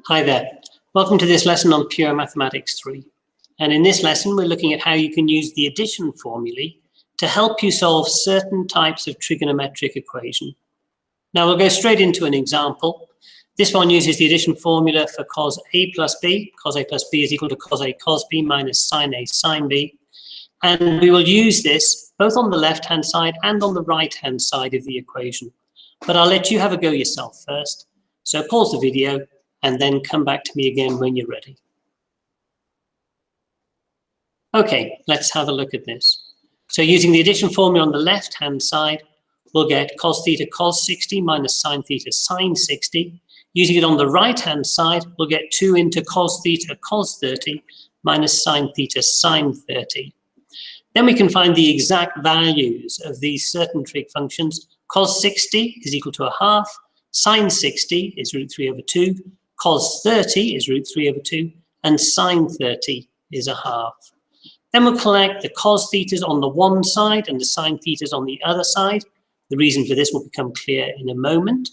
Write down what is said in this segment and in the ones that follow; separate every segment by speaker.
Speaker 1: Hi there. Welcome to this lesson on Pure Mathematics 3. And in this lesson, we're looking at how you can use the addition formulae to help you solve certain types of trigonometric equation. Now we'll go straight into an example. This one uses the addition formula for cos A plus B. Cos A plus B is equal to cos A cos B minus sin A sin B. And we will use this both on the left-hand side and on the right-hand side of the equation. But I'll let you have a go yourself first. So pause the video and then come back to me again when you're ready. Okay, let's have a look at this. So using the addition formula on the left-hand side, we'll get cos theta cos 60 minus sin theta sin 60. Using it on the right-hand side, we'll get 2 into cos theta cos 30 minus sin theta sin 30. Then we can find the exact values of these certain trig functions. Cos 60 is equal to a half, sin 60 is root 3 over 2, cos 30 is root 3 over 2, and sin 30 is a half. Then we'll collect the cos thetas on the one side and the sin thetas on the other side. The reason for this will become clear in a moment.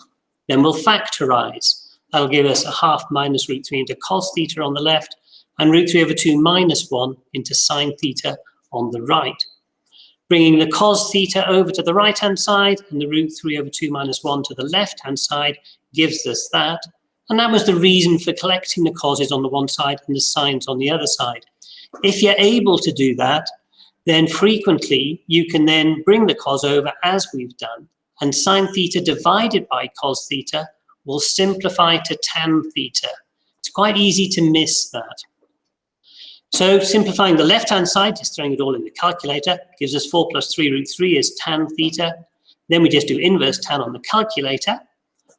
Speaker 1: Then we'll factorize. That'll give us a half minus root 3 into cos theta on the left, and root 3 over 2 minus 1 into sin theta on the right. Bringing the cos theta over to the right-hand side and the root 3 over 2 minus 1 to the left-hand side gives us that. And that was the reason for collecting the causes on the one side and the sines on the other side. If you're able to do that, then frequently you can then bring the cos over as we've done. And sin theta divided by cos theta will simplify to tan theta. It's quite easy to miss that. So simplifying the left-hand side, just throwing it all in the calculator, gives us 4 plus 3 root 3 is tan theta. Then we just do inverse tan on the calculator,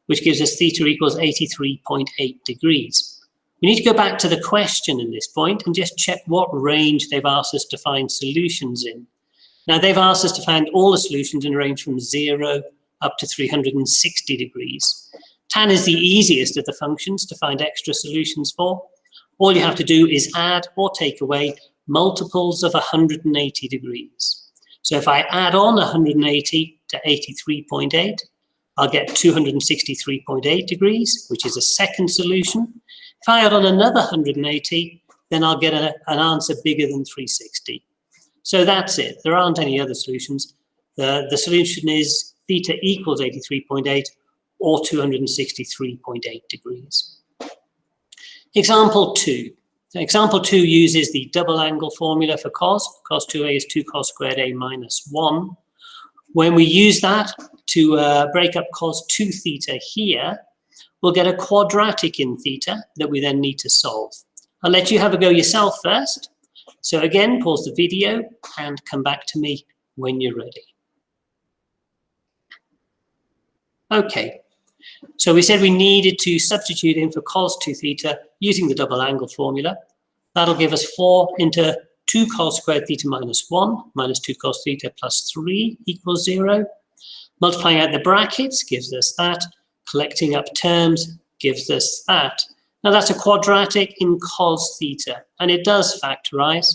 Speaker 1: which gives us theta equals 83.8 degrees. We need to go back to the question in this point and just check what range they've asked us to find solutions in. Now they've asked us to find all the solutions in a range from 0 up to 360 degrees. Tan is the easiest of the functions to find extra solutions for. All you have to do is add or take away multiples of 180 degrees. So if I add on 180 to 83.8, I'll get 263.8 degrees, which is a second solution. If I add on another 180, then I'll get an answer bigger than 360. So that's it. There aren't any other solutions. The solution is theta equals 83.8 or 263.8 degrees. Example 2. Example 2 uses the double angle formula for cos. Cos 2a is 2 cos squared a minus 1. When we use that to break up cos 2 theta here, we'll get a quadratic in theta that we then need to solve. I'll let you have a go yourself first. So again, pause the video and come back to me when you're ready. Okay, so we said we needed to substitute in for cos 2 theta using the double angle formula. That'll give us 4 into 2 cos squared theta minus 1 minus 2 cos theta plus 3 equals 0. Multiplying out the brackets gives us that. Collecting up terms gives us that. Now that's a quadratic in cos theta, and it does factorize.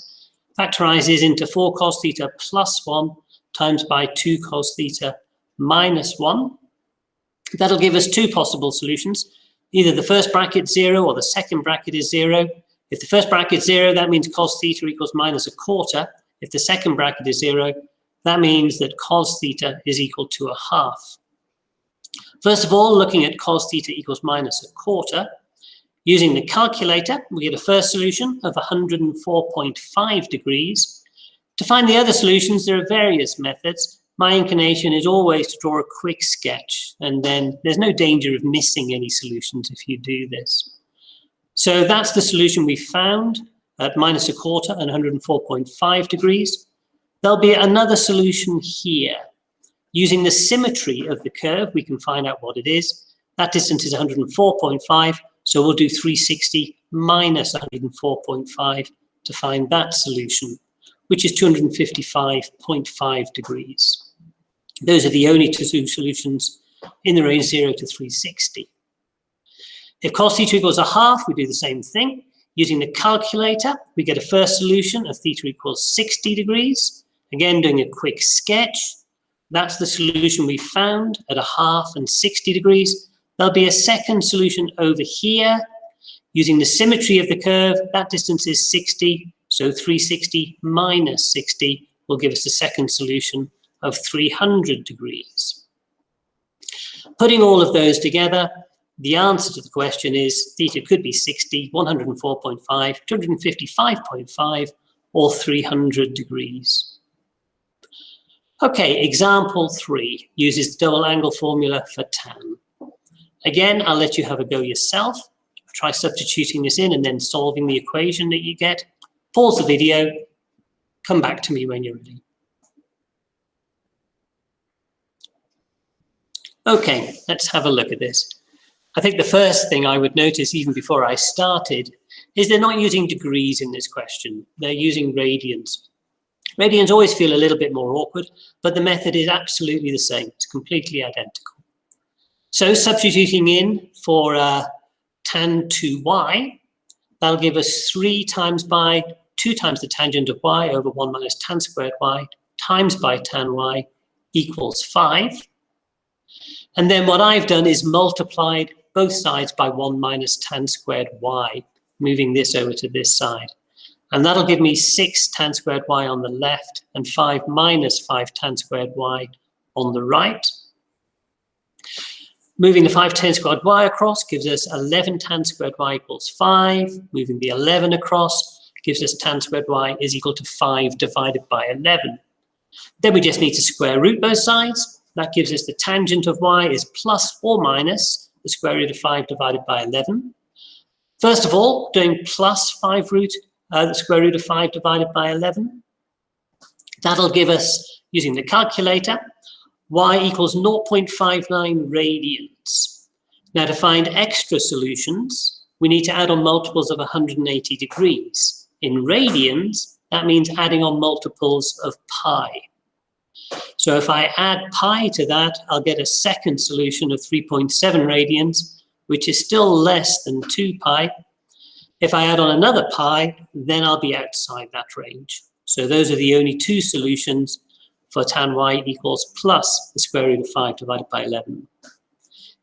Speaker 1: Factorizes into 4 cos theta plus 1 times by 2 cos theta minus 1. That'll give us 2 possible solutions. Either the first bracket 0 or the second bracket is 0. If the first bracket is 0, that means cos theta equals minus a quarter. If the second bracket is 0, that means that cos theta is equal to a half. First of all, looking at cos theta equals minus a quarter, using the calculator, we get a first solution of 104.5 degrees. To find the other solutions, there are various methods. My inclination is always to draw a quick sketch, and then there's no danger of missing any solutions if you do this. So that's the solution we found at minus a quarter and 104.5 degrees. There'll be another solution here. Using the symmetry of the curve, we can find out what it is. That distance is 104.5, so we'll do 360 minus 104.5 to find that solution, which is 255.5 degrees. Those are the only 2 solutions in the range 0 to 360. If cos theta equals a half, we do the same thing. Using the calculator, we get a first solution of theta equals 60 degrees. Again, doing a quick sketch. That's the solution we found at a half and 60 degrees. There'll be a second solution over here. Using the symmetry of the curve, that distance is 60, so 360 minus 60 will give us the second solution of 300 degrees. Putting all of those together, the answer to the question is theta could be 60, 104.5, 255.5, or 300 degrees. Okay, example 3 uses the double angle formula for tan. Again, I'll let you have a go yourself. Try substituting this in and then solving the equation that you get. Pause the video, come back to me when you're ready. Okay, let's have a look at this. I think the first thing I would notice even before I started is they're not using degrees in this question. They're using radians. Radians always feel a little bit more awkward, but the method is absolutely the same. It's completely identical. So substituting in for tan 2y, that'll give us 3 times by 2 times the tangent of y over 1 minus tan squared y times by tan y equals 5. And then what I've done is multiplied both sides by 1 minus tan squared y, moving this over to this side. And that'll give me 6 tan squared y on the left and 5 minus 5 tan squared y on the right. Moving the 5 tan squared y across gives us 11 tan squared y equals 5. Moving the 11 across gives us tan squared y is equal to 5 divided by 11. Then we just need to square root both sides. That gives us the tangent of y is plus or minus the square root of 5 divided by 11. First of all, doing plus 5 root, the square root of 5 divided by 11. That'll give us, using the calculator, y equals 0.59 radians. Now to find extra solutions, we need to add on multiples of 180 degrees. In radians, that means adding on multiples of pi. So if I add pi to that, I'll get a second solution of 3.7 radians, which is still less than 2 pi. If I add on another pi, then I'll be outside that range. So those are the only 2 solutions for tan y equals plus the square root of 5 divided by 11.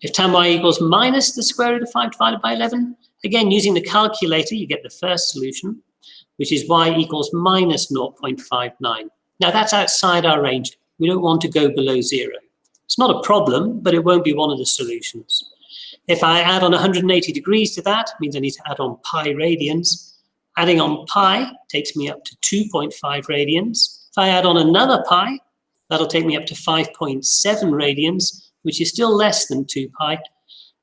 Speaker 1: If tan y equals minus the square root of 5 divided by 11, again, using the calculator, you get the first solution, which is y equals minus 0.59. Now that's outside our range. We don't want to go below 0. It's not a problem, but it won't be one of the solutions. If I add on 180 degrees to that, means I need to add on pi radians. Adding on pi takes me up to 2.5 radians. If I add on another pi, that'll take me up to 5.7 radians, which is still less than 2 pi.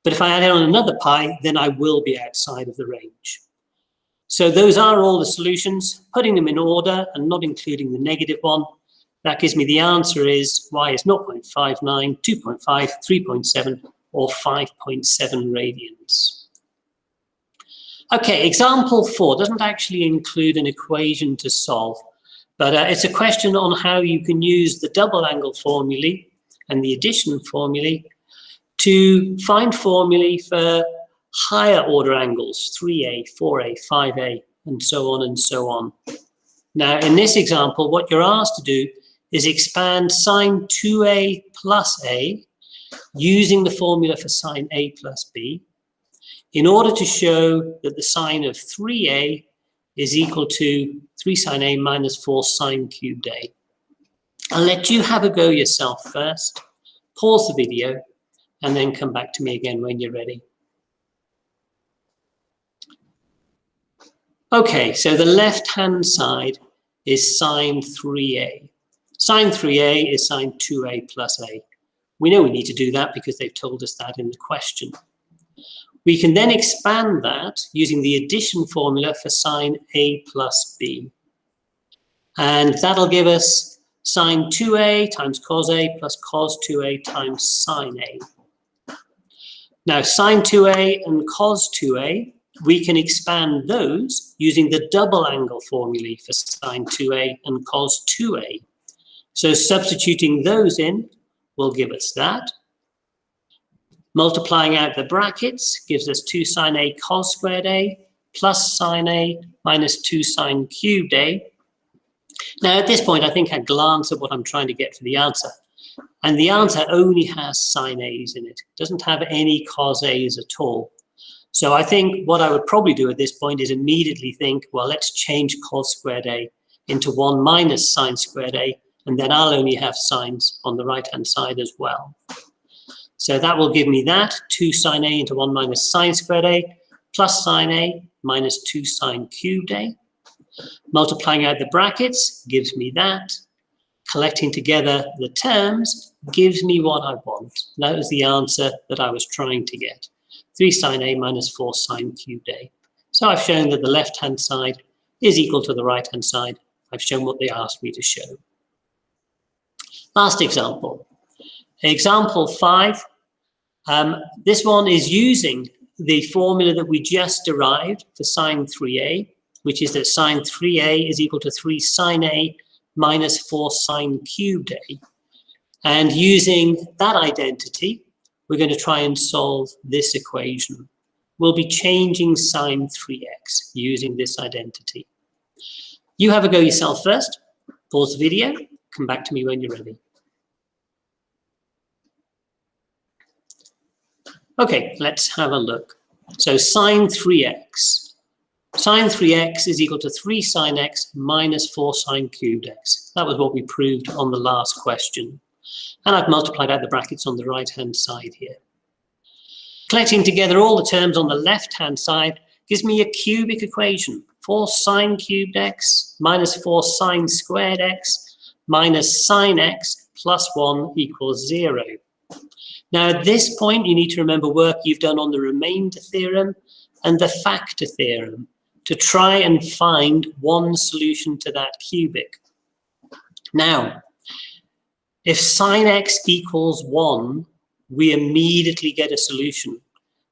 Speaker 1: But if I add on another pi, then I will be outside of the range. So those are all the solutions. Putting them in order and not including the negative one, that gives me the answer is y is 0.59, 2.5, 3.7, or 5.7 radians. Okay, example 4 doesn't actually include an equation to solve, but it's a question on how you can use the double angle formulae and the addition formulae to find formulae for higher order angles, 3a, 4a, 5a, and so on and so on. Now, in this example, what you're asked to do is expand sine 2a plus a using the formula for sine a plus b in order to show that the sine of 3a is equal to 3 sine a minus 4 sine cubed a. I'll let you have a go yourself first, pause the video, and then come back to me again when you're ready. Okay, so the left-hand side is sine 3a. Sine 3a is sine 2a plus a. We know we need to do that because they've told us that in the question. We can then expand that using the addition formula for sine a plus b. And that'll give us sine 2a times cos a plus cos 2a times sine a. Now, sine 2a and cos 2a, we can expand those using the double angle formulae for sine 2a and cos 2a. So substituting those in will give us that. Multiplying out the brackets gives us 2 sine a cos squared a plus sine a minus 2 sine cubed a. Now at this point, I think I glance at what I'm trying to get for the answer. And the answer only has sine a's in it. It doesn't have any cos a's at all. So I think what I would probably do at this point is immediately think, well, let's change cos squared A into 1 minus sine squared A, and then I'll only have sines on the right-hand side as well. So that will give me that, 2 sine A into 1 minus sine squared A, plus sine A minus 2 sine cubed A. Multiplying out the brackets gives me that. Collecting together the terms gives me what I want. That was the answer that I was trying to get. 3 sine A minus 4 sine cubed A. So I've shown that the left-hand side is equal to the right-hand side. I've shown what they asked me to show. Last example. Example 5. This one is using the formula that we just derived for sine 3A, which is that sine 3A is equal to 3 sine A minus 4 sine cubed A. And using that identity, we're going to try and solve this equation. We'll be changing sine 3x using this identity. You have a go yourself first. Pause the video. Come back to me when you're ready. Okay, let's have a look. So sine 3x. Sine 3x is equal to 3 sine x minus 4 sine cubed x. That was what we proved on the last question. And I've multiplied out the brackets on the right-hand side here. Collecting together all the terms on the left-hand side gives me a cubic equation. 4 sine cubed x minus 4 sine squared x minus sine x plus 1 equals 0. Now at this point, you need to remember work you've done on the remainder theorem and the factor theorem to try and find one solution to that cubic. Now, if sine x equals 1, we immediately get a solution.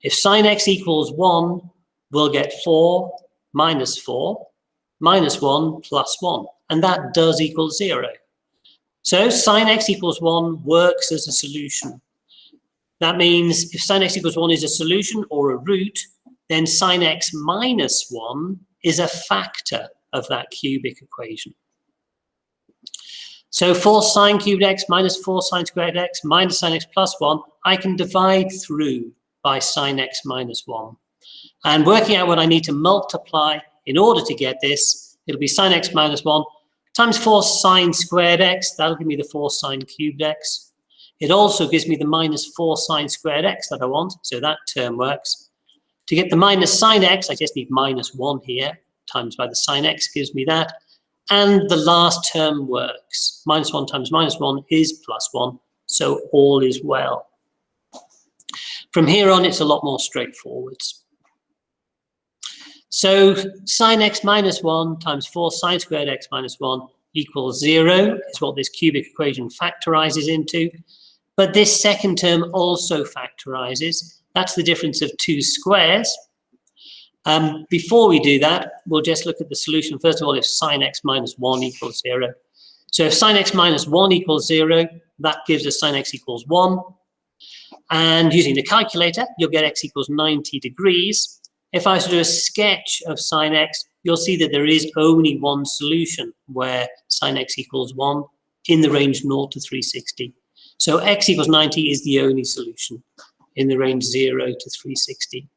Speaker 1: If sine x equals 1, we'll get 4 minus 1 plus 1, and that does equal 0. So sine x equals 1 works as a solution. That means if sine x equals 1 is a solution or a root, then sine x minus 1 is a factor of that cubic equation. So 4 sine cubed x minus 4 sine squared x minus sine x plus 1, I can divide through by sine x minus 1. And working out what I need to multiply in order to get this, it'll be sine x minus 1 times 4 sine squared x. That'll give me the 4 sine cubed x. It also gives me the minus 4 sine squared x that I want, so that term works. To get the minus sine x, I just need minus 1 here, times by the sine x gives me that. And the last term works. Minus 1 times minus 1 is plus 1, so all is well. From here on, it's a lot more straightforward. So sine x minus 1 times 4 sine squared x minus 1 equals 0, is what this cubic equation factorizes into. But this second term also factorizes. That's the difference of 2 squares. Before we do that, we'll just look at the solution. First of all, if sine x minus 1 equals 0. So if sine x minus 1 equals 0, that gives us sine x equals 1. And using the calculator, you'll get x equals 90 degrees. If I was to do a sketch of sine x, you'll see that there is only one solution where sine x equals 1 in the range 0 to 360. So x equals 90 is the only solution in the range 0 to 360.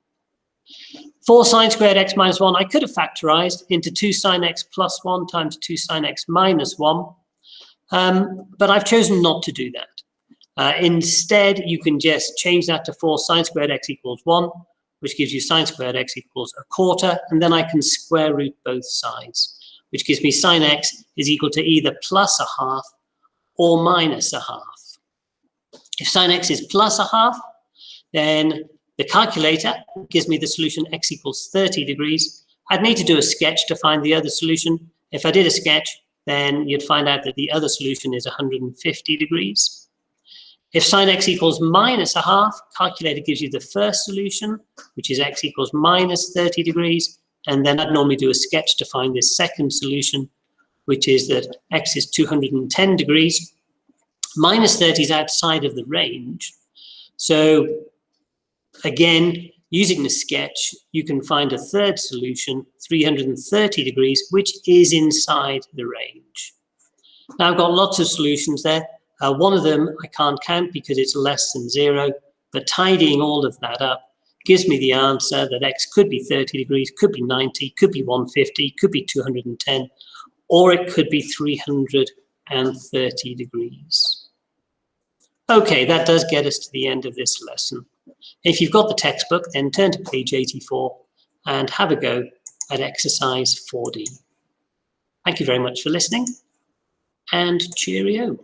Speaker 1: 4 sine squared x minus 1, I could have factorized into 2 sine x plus 1 times 2 sine x minus 1, but I've chosen not to do that. Instead, you can just change that to 4 sine squared x equals 1, which gives you sine squared x equals a quarter, and then I can square root both sides, which gives me sine x is equal to either plus a half or minus a half. If sine x is plus a half, then the calculator gives me the solution x equals 30 degrees. I'd need to do a sketch to find the other solution. If I did a sketch, then you'd find out that the other solution is 150 degrees. If sine x equals minus a half, calculator gives you the first solution, which is x equals minus 30 degrees. And then I'd normally do a sketch to find this second solution, which is that x is 210 degrees. Minus 30 is outside of the range. So again, using the sketch, you can find a third solution, 330 degrees, which is inside the range. Now I've got lots of solutions there. One of them I can't count because it's less than 0, but tidying all of that up gives me the answer that x could be 30 degrees, could be 90, could be 150, could be 210, or it could be 330 degrees. Okay, that does get us to the end of this lesson. If you've got the textbook, then turn to page 84 and have a go at exercise 4D. Thank you very much for listening, and cheerio.